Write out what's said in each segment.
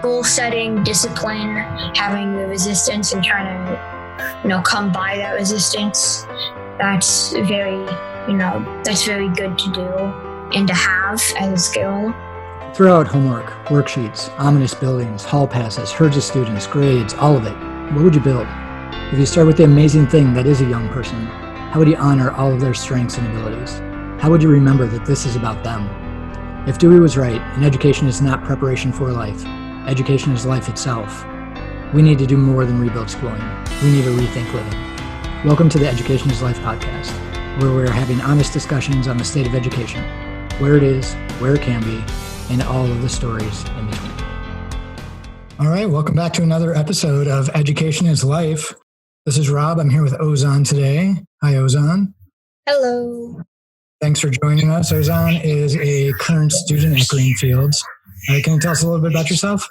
goal setting, discipline, having the resistance and trying to, come by that resistance. That's very good to do and to have as a skill. Throw out homework, worksheets, ominous buildings, hall passes, herds of students, grades, all of it. What would you build? If you start with the amazing thing that is a young person, how would you honor all of their strengths and abilities? How would you remember that this is about them? If Dewey was right, and education is not preparation for life, education is life itself, we need to do more than rebuild schooling. We need to rethink living. Welcome to the Education is Life podcast, where we're having honest discussions on the state of education, where it is, where it can be, and all of the stories in between. All right, welcome back to another episode of Education is Life. This is Rob. I'm here with Ozan today. Hi, Ozan. Hello. Thanks for joining us. Ozan is a current student at Greenfields. Can you tell us a little bit about yourself?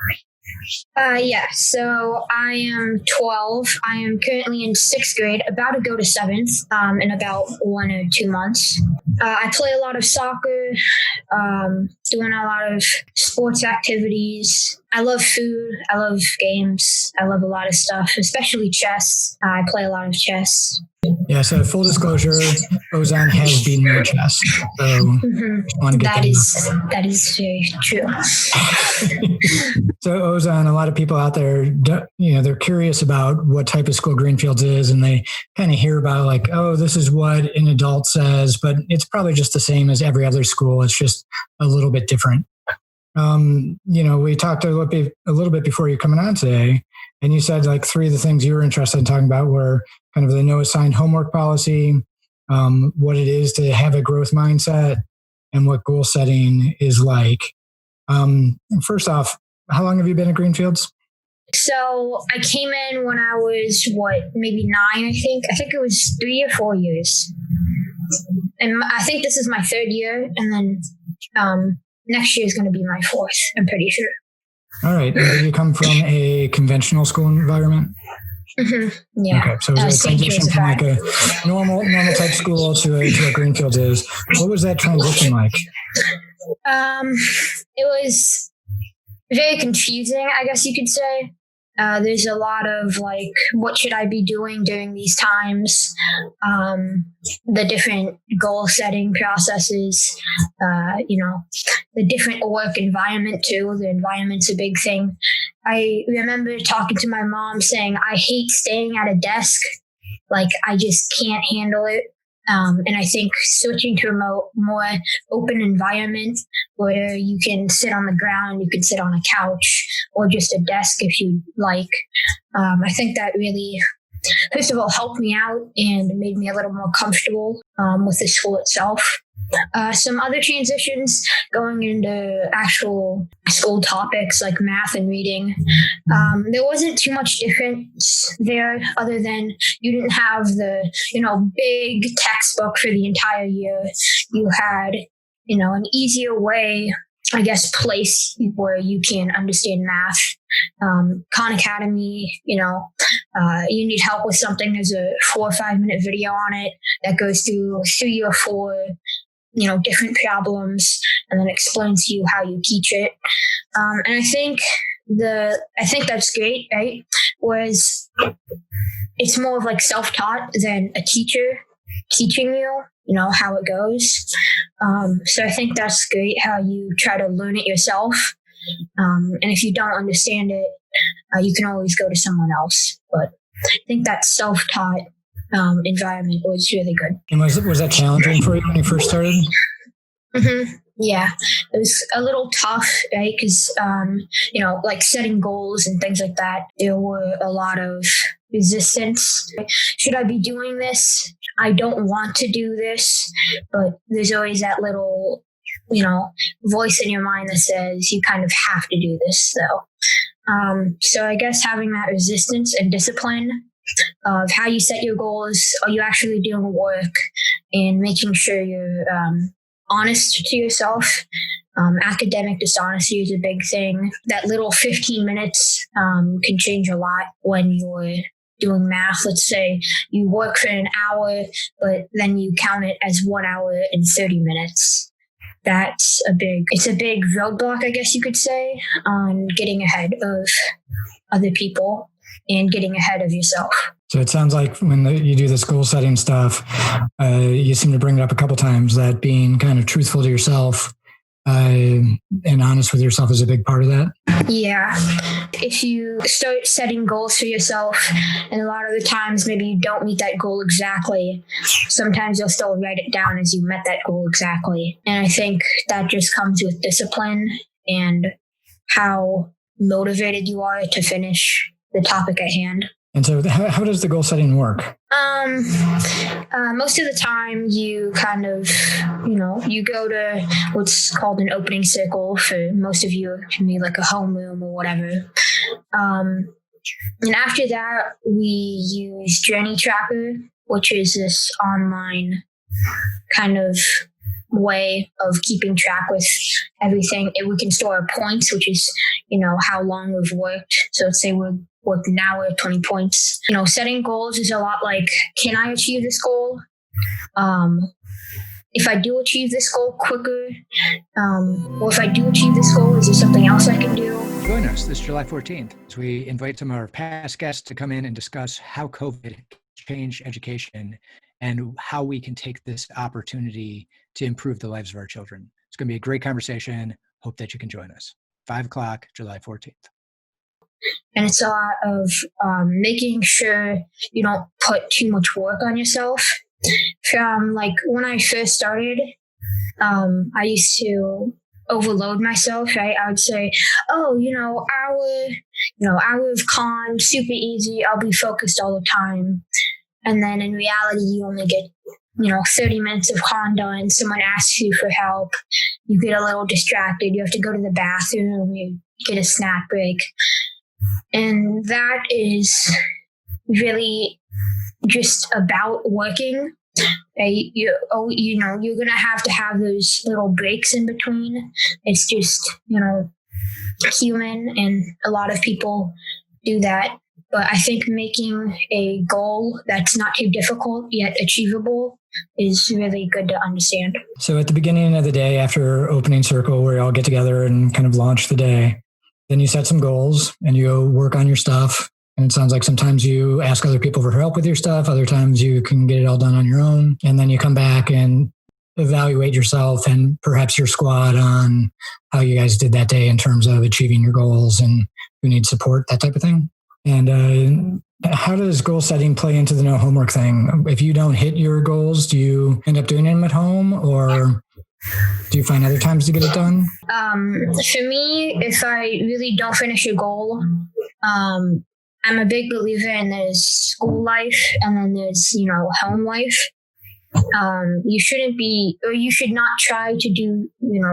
So I am 12. I am currently in 6th grade, about to go to 7th in about 1 or 2 months. I play a lot of soccer, doing a lot of sports activities. I love food. I love games. I love a lot of stuff, especially chess. I play a lot of chess. Yeah, so full disclosure, Ozan has beaten me in chess. So that is very true. So Ozan, a lot of people out there, they're curious about what type of school Greenfields is, and they kind of hear about like, oh, this is what an adult says, but it's probably just the same as every other school. It's just a little bit different. We talked a little bit before you coming on today, and you said like 3 of the things you were interested in talking about were kind of the no assigned homework policy, what it is to have a growth mindset, and what goal setting is like. First off, how long have you been at Greenfields? So I came in when I was, maybe 9, I think. I think it was 3 or 4 years. And I think this is my 3rd year. And then next year is going to be my 4th, I'm pretty sure. All right. And did you come from a conventional school environment? Mm-hmm. Yeah. Okay. So it was a transition from like a normal type school to what Greenfields is. What was that transition like? It was very confusing, I guess you could say. There's a lot of like, what should I be doing during these times? The different goal setting processes, the different work environment too. The environment's a big thing. I remember talking to my mom saying, I hate staying at a desk. Like, I just can't handle it. And I think switching to a more open environment where you can sit on the ground, you can sit on a couch or just a desk if you like. I think that really, first of all, helped me out and made me a little more comfortable with the school itself. Some other transitions going into actual school topics like math and reading. There wasn't too much difference there other than you didn't have the, big textbook for the entire year. You had, an easier way, I guess, place where you can understand math. Khan Academy, you need help with something. There's a 4 or 5 minute video on it that goes through 3 or 4 different problems and then explains to you how you teach it. And I think that's great, right? Whereas it's more of like self-taught than a teacher teaching you, how it goes. So I think that's great how you try to learn it yourself. And if you don't understand it, you can always go to someone else. But I think that self-taught environment was really good. And was that challenging for you when you first started? Mm-hmm. Yeah, it was a little tough, right? Because, like setting goals and things like that, there were a lot of resistance. Should I be doing this? I don't want to do this, but there's always that little, voice in your mind that says you kind of have to do this, though. So I guess having that resistance and discipline of how you set your goals, are you actually doing work, and making sure you're honest to yourself. Academic dishonesty is a big thing. That little 15 minutes can change a lot when you're doing math. Let's say you work for an hour, but then you count it as 1 hour and 30 minutes. that's it's a big roadblock, I guess you could say, on getting ahead of other people and getting ahead of yourself. So it sounds like when you do this goal setting stuff, you seem to bring it up a couple times, that being kind of truthful to yourself and honest with yourself is a big part of that. Yeah. If you start setting goals for yourself, and a lot of the times maybe you don't meet that goal exactly, sometimes you'll still write it down as you met that goal exactly. And I think that just comes with discipline and how motivated you are to finish the topic at hand. And so how does the goal setting work? Most of the time you kind of, you go to what's called an opening circle. For most of you, it can be like a homeroom or whatever. And after that, we use Journey Tracker, which is this online kind of way of keeping track with everything. And we can store our points, which is, how long we've worked. So let's say we're working an hour, 20 points. Setting goals is a lot like, can I achieve this goal? If I do achieve this goal quicker, or if I do achieve this goal, is there something else I can do? Join us this July 14th as we invite some of our past guests to come in and discuss how COVID changed education and how we can take this opportunity to improve the lives of our children. It's going to be a great conversation. Hope that you can join us. 5 o'clock, July 14th. And it's a lot of making sure you don't put too much work on yourself. From like when I first started, I used to overload myself, right? I would say, hour of con, super easy. I'll be focused all the time. And then in reality, you only get, 30 minutes of con done. Someone asks you for help. You get a little distracted. You have to go to the bathroom. You get a snack break. And that is really just about working. You're going to have those little breaks in between. It's just, human, and a lot of people do that. But I think making a goal that's not too difficult yet achievable is really good to understand. So at the beginning of the day, after opening circle, where you all get together and kind of launch the day, then you set some goals and you go work on your stuff. And it sounds like sometimes you ask other people for help with your stuff. Other times you can get it all done on your own. And then you come back and evaluate yourself and perhaps your squad on how you guys did that day in terms of achieving your goals and who needs support, that type of thing. And how does goal setting play into the no homework thing? If you don't hit your goals, do you end up doing them at home, or do you find other times to get it done? For me, if I really don't finish a goal, I'm a big believer in there's school life and then there's, home life. You should not try to do,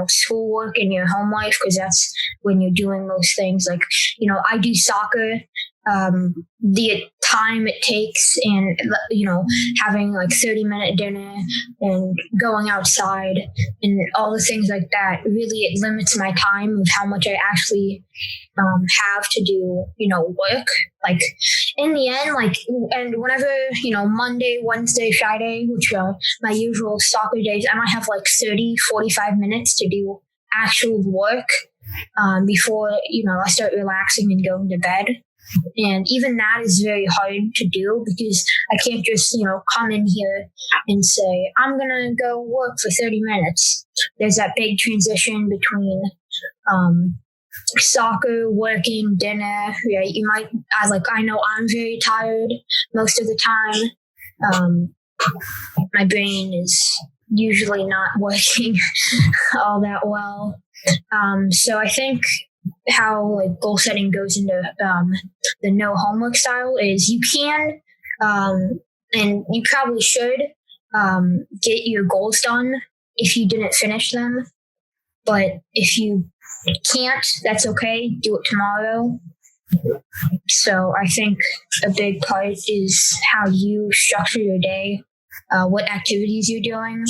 schoolwork in your home life, because that's when you're doing most things. Like, I do soccer. The time it takes and, having like 30-minute dinner and going outside and all the things like that, really it limits my time of how much I actually have to do, work. Like in the end, and whenever, Monday, Wednesday, Friday, which are my usual soccer days, I might have like 30, 45 minutes to do actual work before, I start relaxing and going to bed. And even that is very hard to do, because I can't just, come in here and say, I'm going to go work for 30 minutes. There's that big transition between soccer, working, dinner. Right? I know I'm very tired most of the time. My brain is usually not working all that well. So I think how goal setting goes into the no homework style is you can and you probably should get your goals done if you didn't finish them, but if you can't, that's okay. Do it tomorrow. So I think a big part is how you structure your day, what activities you're doing,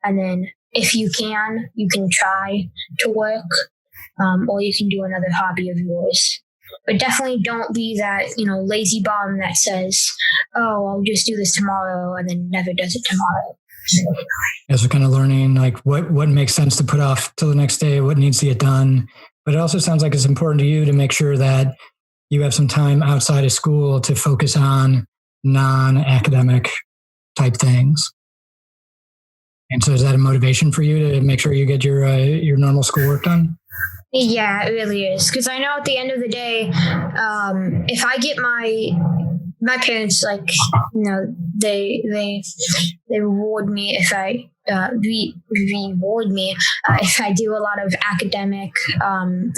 and then if you can try to work. Or you can do another hobby of yours. But definitely don't be that, lazy bum that says, oh, I'll just do this tomorrow and then never does it tomorrow. As we're kind of learning like what makes sense to put off till the next day, what needs to get done. But it also sounds like it's important to you to make sure that you have some time outside of school to focus on non-academic type things. And so is that a motivation for you to make sure you get your normal schoolwork done? Yeah, it really is. Because I know at the end of the day, if I get my parents, like, they reward me if I reward me if I do a lot of academic and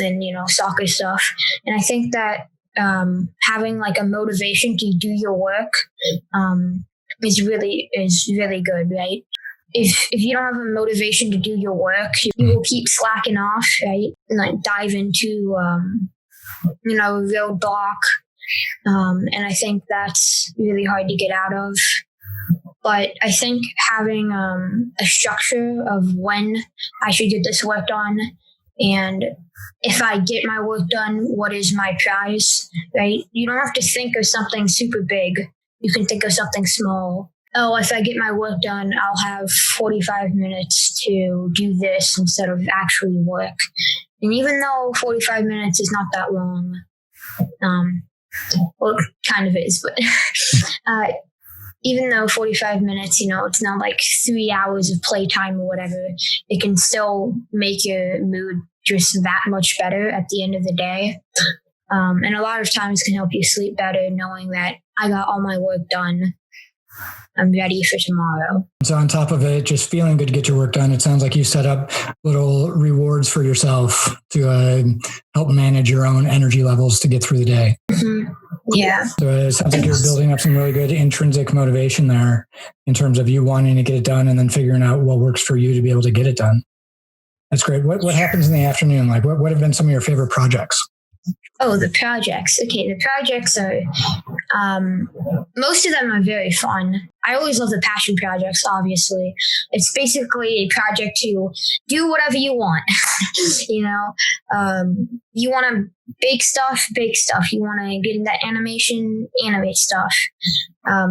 soccer stuff. And I think that having like a motivation to do your work is really good, right? If you don't have a motivation to do your work, you will keep slacking off, right? And like dive into a roadblock. And I think that's really hard to get out of. But I think having a structure of when I should get this work done, and if I get my work done, what is my prize, right? You don't have to think of something super big. You can think of something small. Oh, if I get my work done, I'll have 45 minutes to do this instead of actually work. And even though 45 minutes is not that long, well, it kind of is, but even though 45 minutes, it's not like 3 hours of playtime or whatever, it can still make your mood just that much better at the end of the day. And a lot of times can help you sleep better knowing that I got all my work done. I'm ready for tomorrow. So on top of it, just feeling good to get your work done, it sounds like you set up little rewards for yourself to help manage your own energy levels to get through the day. Mm-hmm. Yeah. So it sounds like you're building up some really good intrinsic motivation there in terms of you wanting to get it done and then figuring out what works for you to be able to get it done. That's great. What happens in the afternoon? Like what have been some of your favorite projects? Oh, the projects. Okay, the projects are, most of them are very fun. I always love the passion projects, obviously. It's basically a project to do whatever you want. You want to bake stuff. You want to get in that animation, animate stuff.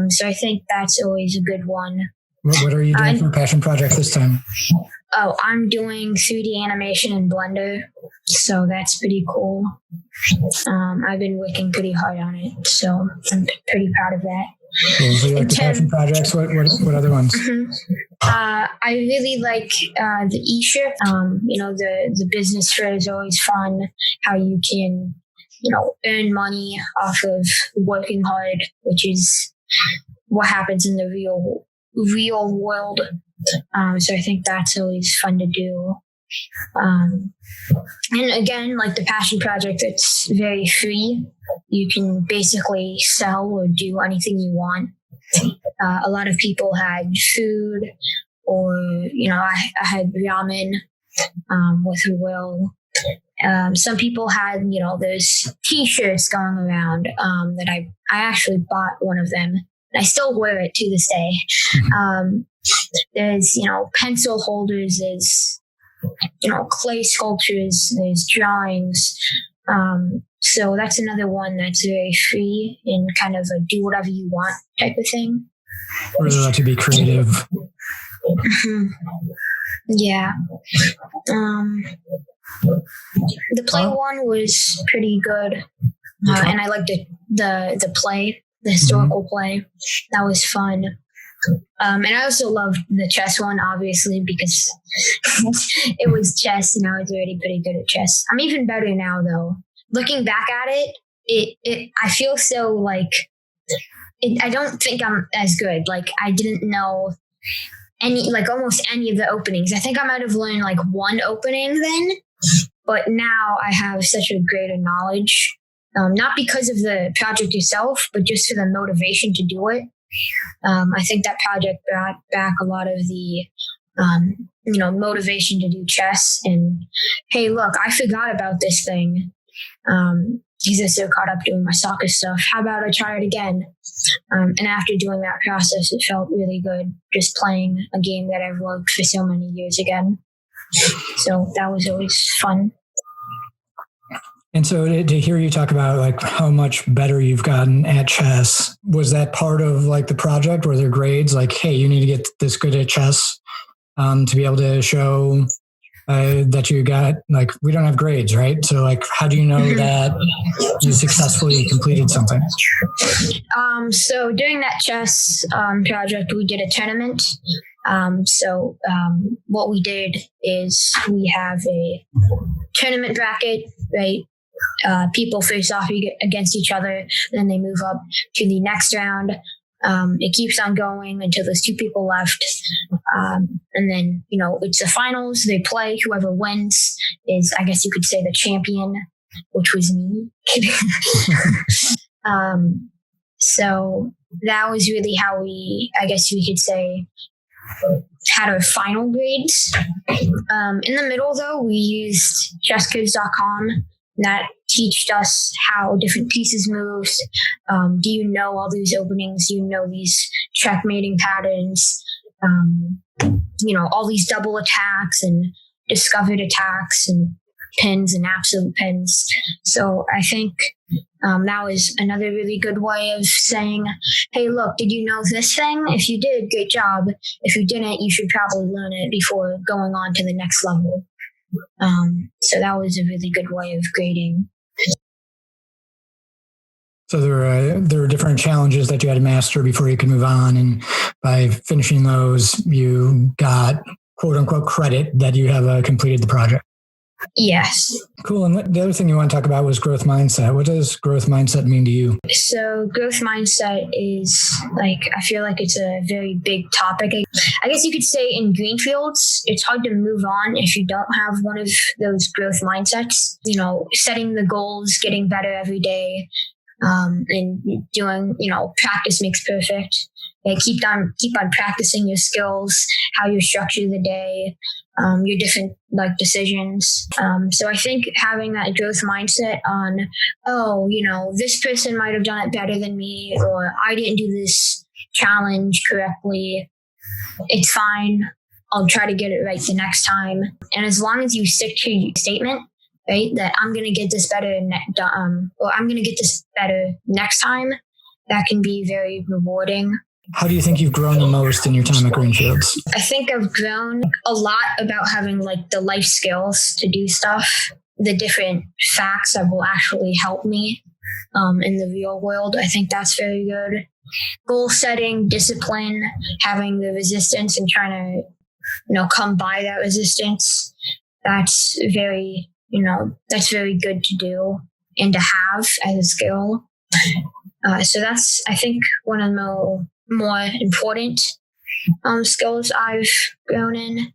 So I think that's always a good one. What are you doing for a passion project this time? Oh, I'm doing 3D animation in Blender, so that's pretty cool. I've been working pretty hard on it, so I'm pretty proud of that. Cool. So you like the passion projects? What other ones? Mm-hmm. I really like the eShip. The business fair is always fun. How you can, earn money off of working hard, which is what happens in the real world. So I think that's always fun to do. And again, like the passion project, it's very free. You can basically sell or do anything you want. A lot of people had food, or I had ramen with Will. Some people had those T-shirts going around that I actually bought one of them. And I still wear it to this day. There's pencil holders, there's clay sculptures, there's drawings. So that's another one that's very free and kind of a do whatever you want type of thing. Really like to be creative. Yeah. The play one was pretty good. And I liked the play, the historical play. That was fun. And I also loved the chess one, obviously, because it was chess and I was already pretty good at chess. I'm even better now, though. Looking back at it, I feel so like, I don't think I'm as good. Like, I didn't know almost any of the openings. I think I might have learned like one opening then, but now I have such a greater knowledge. Not because of the project itself, but just for the motivation to do it. I think that project brought back a lot of the, motivation to do chess. And hey, look, I forgot about this thing because I'm so caught up doing my soccer stuff. How about I try it again? And after doing that process, it felt really good just playing a game that I've loved for so many years again. So that was always fun. And so to hear you talk about like how much better you've gotten at chess, was that part of like the project? Were there grades like, hey, you need to get this good at chess to be able to show that you got, like, we don't have grades, right? So like, how do you know that you successfully completed something? So during that chess project, we did a tournament. What we did is we have a tournament bracket, right? People face off against each other, then they move up to the next round. It keeps on going until there's two people left. And then, it's the finals. They play. Whoever wins is, I guess you could say, the champion, which was me. So that was really how we, I guess we could say, had our final grades. In the middle, though, we used chesskids.com. That taught us how different pieces move. Do you know all these openings? Do you know these checkmating patterns? All these double attacks and discovered attacks and pins and absolute pins. So I think that was another really good way of saying, hey, look, did you know this thing? If you did, great job. If you didn't, you should probably learn it before going on to the next level. So that was a really good way of grading. So there were different challenges that you had to master before you could move on. And by finishing those, you got quote unquote credit that you have completed the project. Yes. Cool. And the other thing you want to talk about was growth mindset. What does growth mindset mean to you? So growth mindset is I feel like it's a very big topic. I guess you could say in Greenfields, it's hard to move on if you don't have one of those growth mindsets, setting the goals, getting better every day, and doing, practice makes perfect. Keep on practicing your skills, how you structure the day, your different decisions. So I think having that growth mindset on, this person might have done it better than me, or I didn't do this challenge correctly. It's fine. I'll try to get it right the next time. And as long as you stick to your statement, right, that I'm going to get this better, or I'm going to get this better next time, that can be very rewarding. How do you think you've grown the most in your time at Greenfields? I think I've grown a lot about having the life skills to do stuff, the different facts that will actually help me in the real world. I think that's very good. Goal setting, discipline, having the resistance and trying to, come by that resistance. That's very good to do and to have as a skill. So that's, I think, one of the more important skills I've grown in.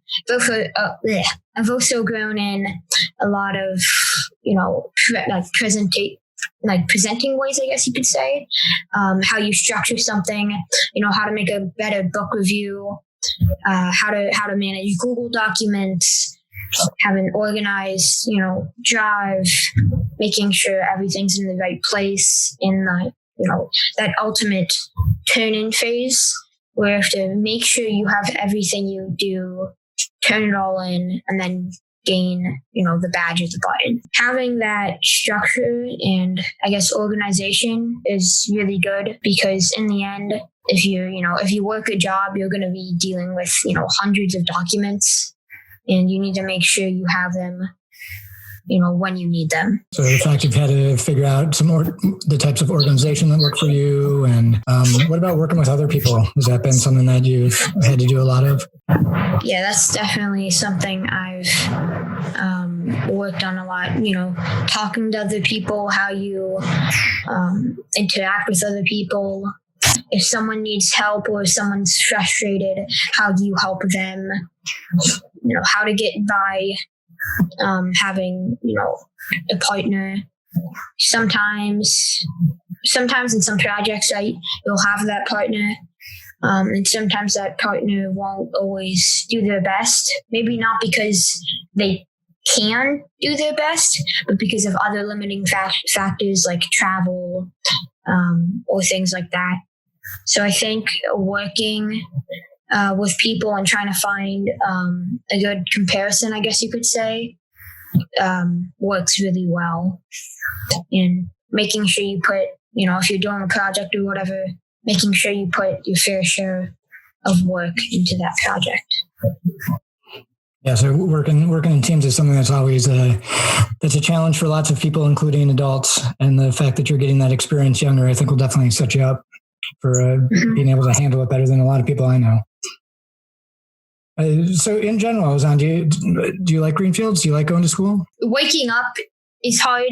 I've also grown in a lot of, presenting ways, I guess you could say. How you structure something, how to make a better book review, how to manage Google documents, have an organized, drive, making sure everything's in the right place in the, that ultimate turn-in phase where you have to make sure you have everything you do, turn it all in, and then gain, the badge at the button. Having that structure and, I guess, organization is really good because in the end, if you work a job, you're going to be dealing with, hundreds of documents, and you need to make sure you have them, when you need them. So the fact you've had to figure out the types of organization that work for you, and what about working with other people? Has that been something that you've had to do a lot of? Yeah, that's definitely something I've worked on a lot. Talking to other people, how you interact with other people. If someone needs help or if someone's frustrated, how do you help them? How to get by having, a partner. Sometimes in some projects, you'll have that partner. And sometimes that partner won't always do their best. Maybe not because they can do their best, but because of other limiting factors like travel or things like that. So I think working with people and trying to find a good comparison, I guess you could say, works really well. And making sure you put, if you're doing a project or whatever, making sure you put your fair share of work into that project. Yeah, so working in teams is something that's always that's a challenge for lots of people, including adults. And the fact that you're getting that experience younger, I think, will definitely set you up for being able to handle it better than a lot of people I know. So in general, Ozan, do you like Greenfields? Do you like going to school? Waking up is hard.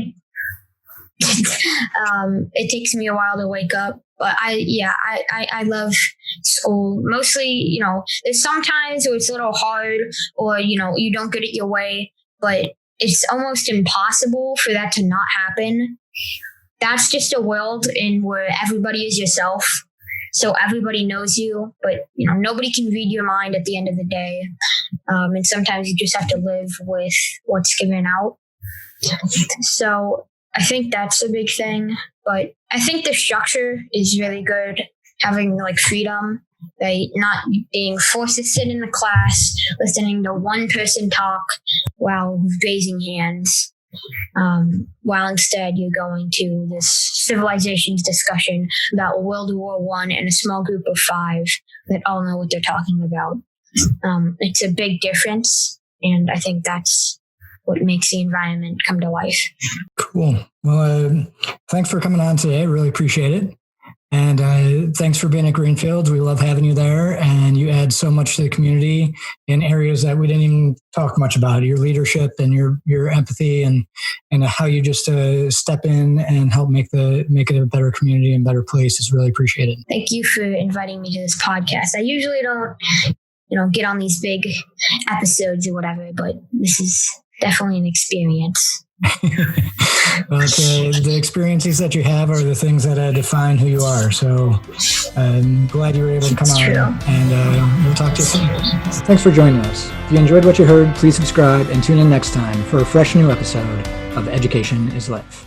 It takes me a while to wake up, but I love school. Mostly, there's sometimes where it's a little hard, or you don't get it your way, but it's almost impossible for that to not happen. That's just a world in where everybody is yourself, so everybody knows you, but nobody can read your mind at the end of the day. And sometimes you just have to live with what's given out. So I think that's a big thing, but I think the structure is really good. Having freedom, not being forced to sit in a class, listening to one person talk while raising hands, while instead you're going to this civilizations discussion about World War I and a small group of 5 that all know what they're talking about. It's a big difference, and I think that's what makes the environment come to life. Cool. Well, thanks for coming on today. Really appreciate it. And thanks for being at Greenfields. We love having you there. And you add so much to the community in areas that we didn't even talk much about. Your leadership and your empathy and how you just step in and help make it a better community and better place is really appreciated. Thank you for inviting me to this podcast. I usually don't, get on these big episodes or whatever, but this is definitely an experience. Well, the experiences that you have are the things that define who you are. So I'm glad you were able to come on, and we'll talk to you soon. Thanks for joining us. If you enjoyed what you heard, please subscribe and tune in next time for a fresh new episode of Education is Life.